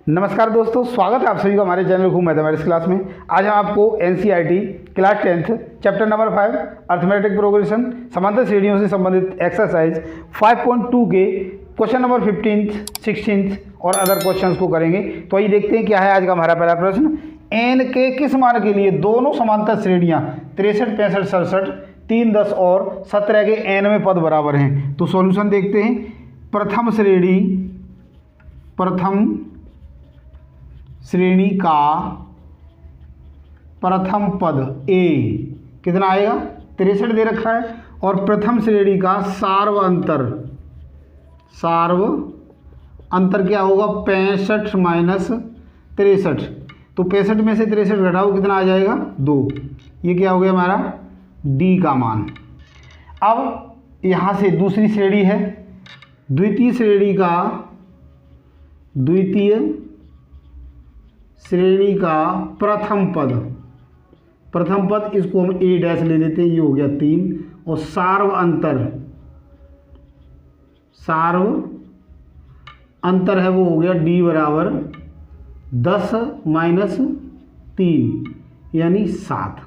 नमस्कार दोस्तों, स्वागत है आप सभी का हमारे चैनल को मैथमेटिक्स क्लास में। आज हम आपको NCERT class 10th chapter number 5 arithmetic progression समांतर श्रेणियों से संबंधित एक्सरसाइज 5.2 के क्वेश्चन नंबर 15th, 16th और अदर क्वेश्चंस को करेंगे। तो आइए देखते हैं क्या है आज का हमारा पहला प्रश्न। एन के किस मान के लिए दोनों समांतर श्रेणियाँ 63, 65, 67, 3, 10 और 17 के एन में पद बराबर हैं। तो सॉल्यूशन देखते हैं। प्रथम श्रेणी का प्रथम पद ए कितना आएगा, 63 दे रखा है। और प्रथम श्रेणी का सार्व अंतर क्या होगा, 65 माइनस 63। तो 65 में से 63 घटाओ, कितना आ जाएगा 2। ये क्या हो गया हमारा डी का मान। अब यहाँ से दूसरी श्रेणी है, द्वितीय श्रेणी का प्रथम पद इसको हम ए डैश ले लेते हैं, ये हो गया 3। और सार्व अंतर है वो हो गया डी बराबर 10 माइनस 3 यानी 7।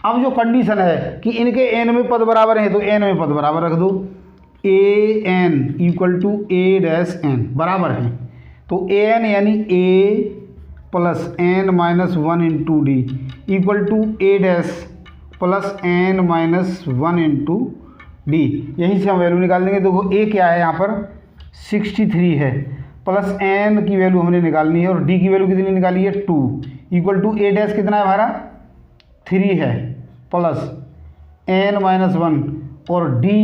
अब जो कंडीशन है कि इनके एन में पद बराबर हैं तो एन में पद बराबर रख दो। A N equal to A dash N बराबर है। तो ए एन यानी A plus N minus 1 into D equal to A dash plus N minus 1 into D. यहीं से हम वैल्यू निकाल देंगे। देखो ए क्या है यहाँ पर 63 है, प्लस एन की वैल्यू हमने निकालनी है और डी की वैल्यू कितनी निकाली है 2 इक्वल टू ए डैश कितना है हमारा 3 है, प्लस एन माइनस 1 और डी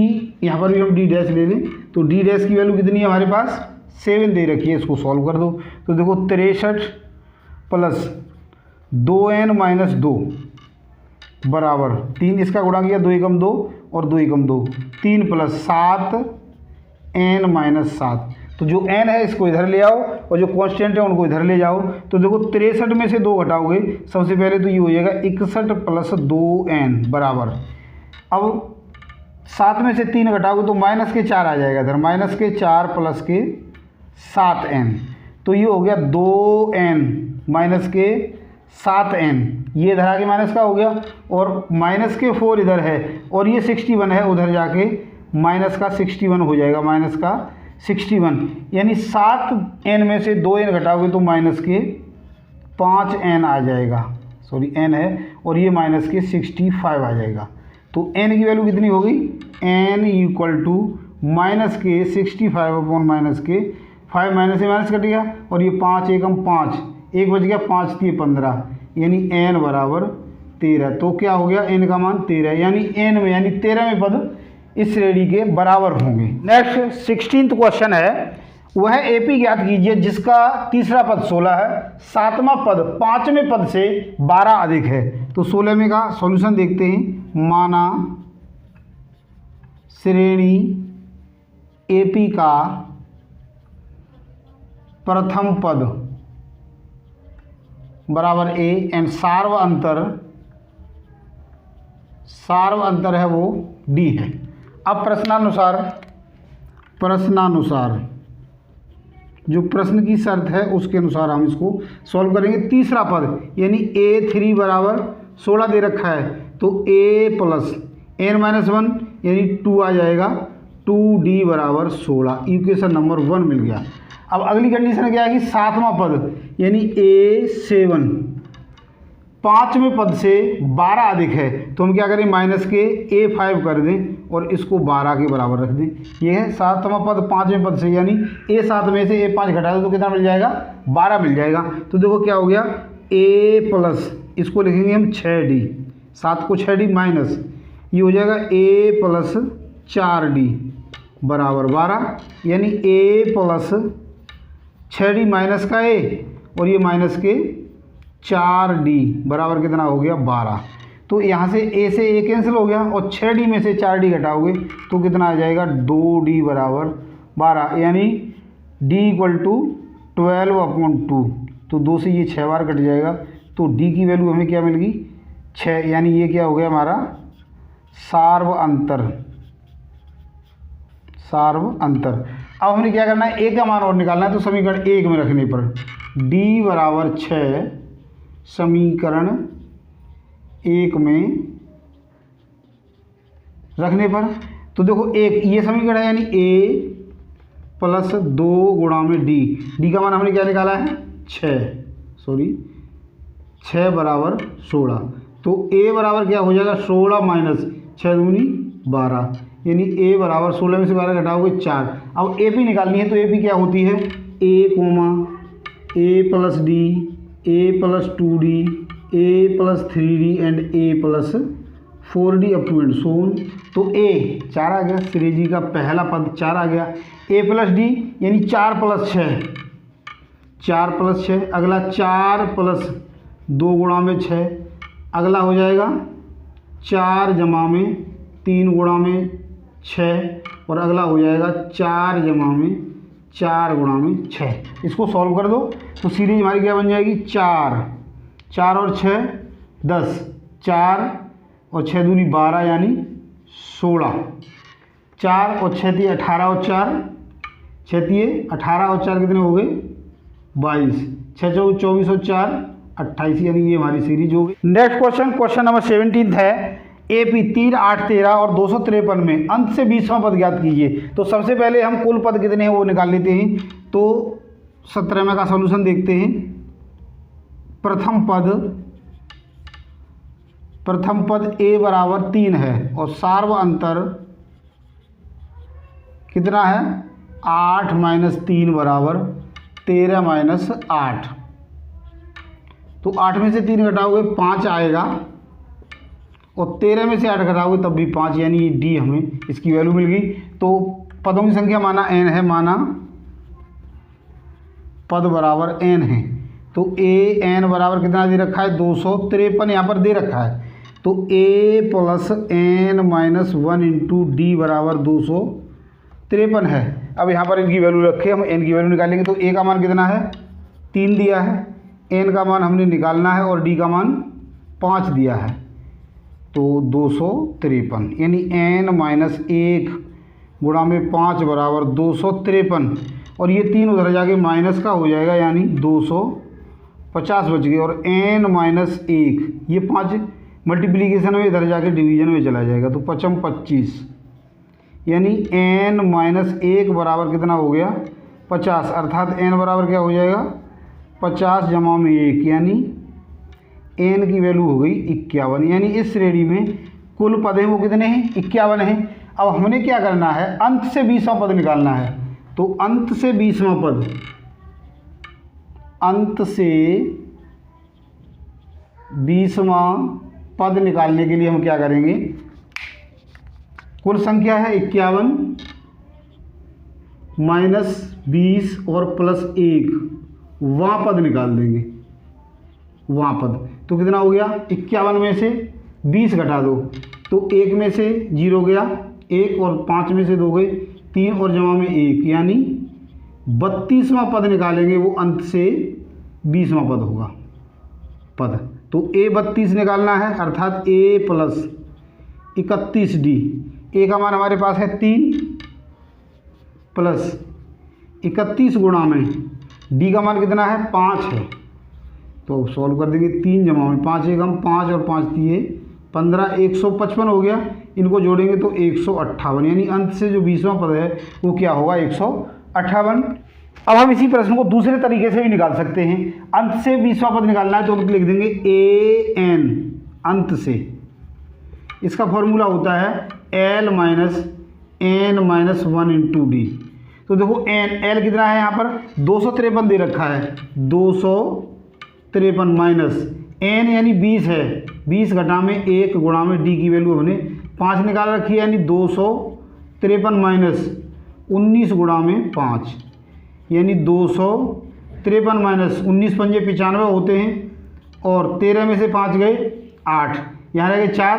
यहाँ पर भी हम डी डैश ले लें तो डी डैश की वैल्यू कितनी है हमारे पास 7 दे रखी है। इसको सॉल्व कर दो तो देखो 63 प्लस 2n माइनस 2 बराबर 3। इसका गुणा किया 2 एकम 2 और 2 एकम 2 3 प्लस 7n माइनस 7। तो जो n है इसको इधर ले आओ और जो कांस्टेंट है उनको इधर ले जाओ। तो देखो 63 में से 2 घटाओगे, सबसे पहले तो ये हो जाएगा 61 प्लस 2n बराबर। अब 7 में से 3 घटाओगे तो माइनस के 4 आ जाएगा इधर, माइनस के 4 प्लस के 7n। तो ये हो गया 2n माइनस के 7n, ये इधर आके माइनस का हो गया और माइनस के 4 इधर है और ये 61 है, उधर जाके माइनस का 61 हो जाएगा, माइनस का 61 यानी 7n में से 2n घटाओगे तो माइनस के 5n आ जाएगा, सॉरी n है, और ये माइनस के 65 आ जाएगा। तो n की वैल्यू कितनी होगी, n इक्वल टू माइनस के 65 अपॉन माइनस के 5, माइनस से माइनस कट गया और ये 5 एकम 5, 1 बच गया, 5 3 15 यानी n बराबर 13। तो क्या हो गया n का मान 13 यानी n में यानी 13वें पद इस श्रेणी के बराबर होंगे। नेक्स्ट 16th क्वेश्चन है, वह एपी ज्ञात कीजिए जिसका तीसरा पद 16 है, 7वां पद 5वें पद से 12 अधिक है। तो 16वें का सॉल्यूशन देखते हैं। माना श्रेणी एपी का प्रथम पद बराबर ए एंड सार्व अंतर है वो डी है। अब प्रश्नानुसार जो प्रश्न की शर्त है उसके अनुसार हम इसको सॉल्व करेंगे। तीसरा पद यानी a3 बराबर 16 दे रखा है तो a प्लस n माइनस 1 यानी 2 आ जाएगा, 2d बराबर 16। इक्वेशन नंबर 1 मिल गया। अब अगली कंडीशन क्या है कि 7वां पद यानी a7 5वें पद से 12 अधिक है। तो हम क्या करें, माइनस के a5 कर दें और इसको 12 के बराबर रख दें। ये है 7वां पद 5वें पद से यानी a7 में से a5 घटा दो तो कितना मिल जाएगा, 12 मिल जाएगा। तो देखो क्या हो गया, a प्लस इसको लिखेंगे हम 6d, 7 को 6d माइनस ये हो जाएगा a प्लस 4d बराबर 12 यानी a प्लस 6d माइनस का a और ये माइनस के 4d बराबर कितना हो गया 12। तो यहाँ से a से a कैंसिल हो गया और 6d में से 4d घटाओगे तो कितना आ जाएगा 2d बराबर 12 यानी d इक्वल टू 12 अपॉन 2। तो 2 से ये 6 बार कट जाएगा तो d की वैल्यू हमें क्या मिल गई 6, यानी ये क्या हो गया हमारा सार्व अंतर। अब हमने क्या करना है, ए का मान और निकालना है। तो समीकरण 1 में रखने पर d बराबर 6 समीकरण 1 में रखने पर तो देखो एक ये समीकरण है, यानी a प्लस 2 गुणा में d का मान हमने क्या निकाला है 6 बराबर 16। तो a बराबर क्या हो जाएगा 16 माइनस 6 दूनी 12, यानी a बराबर 16 में से 12 घटाओगे 4। अब ए पी निकालनी है तो ए पी क्या होती है a plus d a plus 2d a plus 3d and a plus 4d up to and so on. तो a 4 आ गया, श्रेणी का पहला पद 4 आ गया, a प्लस d यानी 4 प्लस 6, अगला 4 प्लस 2 गुणा में 6, अगला हो जाएगा 4 जमा में 3 गुणा में 6 और अगला हो जाएगा 4 जमा में 4 गुणा में 6। इसको सॉल्व कर दो तो सीरीज हमारी क्या बन जाएगी 4 और 6 10, 4 और 6 दूनी 12 यानी 16, 4 और 6 दिए 18 और 4 6 दिए 18 और 4 कितने हो गए 22, 6 चौबीस 24 और 4 28, यानी ये हमारी सीरीज हो गई। नेक्स्ट क्वेश्चन नंबर 17 है AP 3 8 13 और 253 में अंत से 20वां पद ज्ञात कीजिए। तो सबसे पहले हम कुल पद कितने हैं वो निकाल लेते हैं। तो 17वें का सॉल्यूशन देखते हैं। प्रथम पद a बराबर 3 है और सार्व अंतर कितना है 8 माइनस 3 बराबर 13 माइनस 8। तो 8 में से 3 घटाओगे 5 आएगा और 13 में से 8 घटाओगे तब भी 5, यानी डी हमें इसकी वैल्यू मिल गई। तो पदों की संख्या माना n है, माना पद बराबर n है। तो a n बराबर कितना दे रखा है 253 यहाँ पर दे रखा है। तो a plus n minus 1 into D बराबर 253 है। अब यहाँ पर इनकी वैल्यू रखे, हम n की वैल्यू निकालेंगे। तो a का मान कितना है 3 दिया है, n का मान हमने निकालना है और d का मान 5 दिया है। तो 253 यानी n माइनस 1 गुणा में 5 बराबर 253 और ये 3 उधर जाके माइनस का हो जाएगा, यानी 250 बच गए। और n माइनस 1 ये 5 मल्टीप्लीकेशन में इधर जाके डिवीजन में चला जाएगा। तो 5 25 यानी n माइनस 1 बराबर कितना हो गया 50, अर्थात n बराबर क्या हो जाएगा 50 जमा में 1, यानी n की वैल्यू हो गई 51। यानी इस श्रेणी में कुल पद हैं वो कितने हैं 51 हैं। अब हमने क्या करना है अंत से 20वां पद निकालना है। तो अंत से 20वां पद निकालने के लिए हम क्या करेंगे, कुल संख्या है 51 माइनस 20 और प्लस 1, वहाँ पद निकाल देंगे, वहाँ पद। तो कितना हो गया 51 में से 20 घटा दो तो 1 में से 0 गया 1 और 5 में से 2 गए 3 और जमा में 1, यानी 32वां पद निकालेंगे। वो अंत से 20वां पद होगा पद। तो a 32 निकालना है, अर्थात a प्लस 31d। a का मान हमारे पास है 3 प्लस 31 गुणा में d का मान कितना है 5 है। तो सॉल्व कर देंगे 3 जमा में 5 एकम 5 और 5 दिए 15, 155 हो गया। इनको जोड़ेंगे तो 158, यानी अंत से जो 20वां पद है वो क्या होगा 158। अब हम इसी प्रश्न को दूसरे तरीके से भी निकाल सकते हैं। अंत से 20वां पद निकालना है तो लिख देंगे an अंत से। इसका फॉर्मूला होता है l minus n minus 1 into D. तो देखो l कितना है यहाँ पर 253 दे रखा है, 253 माइनस n यानी 20 है, 20 घटा में 1 गुणा में d की वैल्यू हमने 5 निकाल रखी है, यानी 253 माइनस 19 गुणा में 5, यानी 253 माइनस 19 पंजे 95 होते हैं और 13 में से 5 गए 8, यहाँ रह गए 4,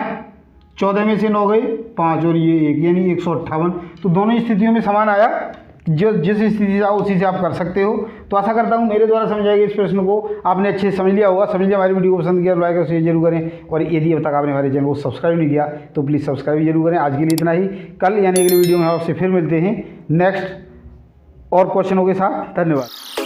14 में से 9 गए 5 और ये 1, यानी 158। तो दोनों स्थितियों में समान आया, जिस स्थिति से आओ उसी से आप कर सकते हो। तो आशा करता हूँ मेरे द्वारा समझाए गए इस प्रश्न को आपने अच्छे से समझ लिया होगा। समझ लिया, हमारी वीडियो को पसंद किया लाइक और शेयर जरूर करें, और यदि अब तक आपने हमारे चैनल को सब्सक्राइब नहीं किया तो प्लीज़ सब्सक्राइब जरूर करें। आज के लिए इतना ही, कल यानी अगली वीडियो में आपसे फिर मिलते हैं नेक्स्ट और क्वेश्चनों के साथ। धन्यवाद।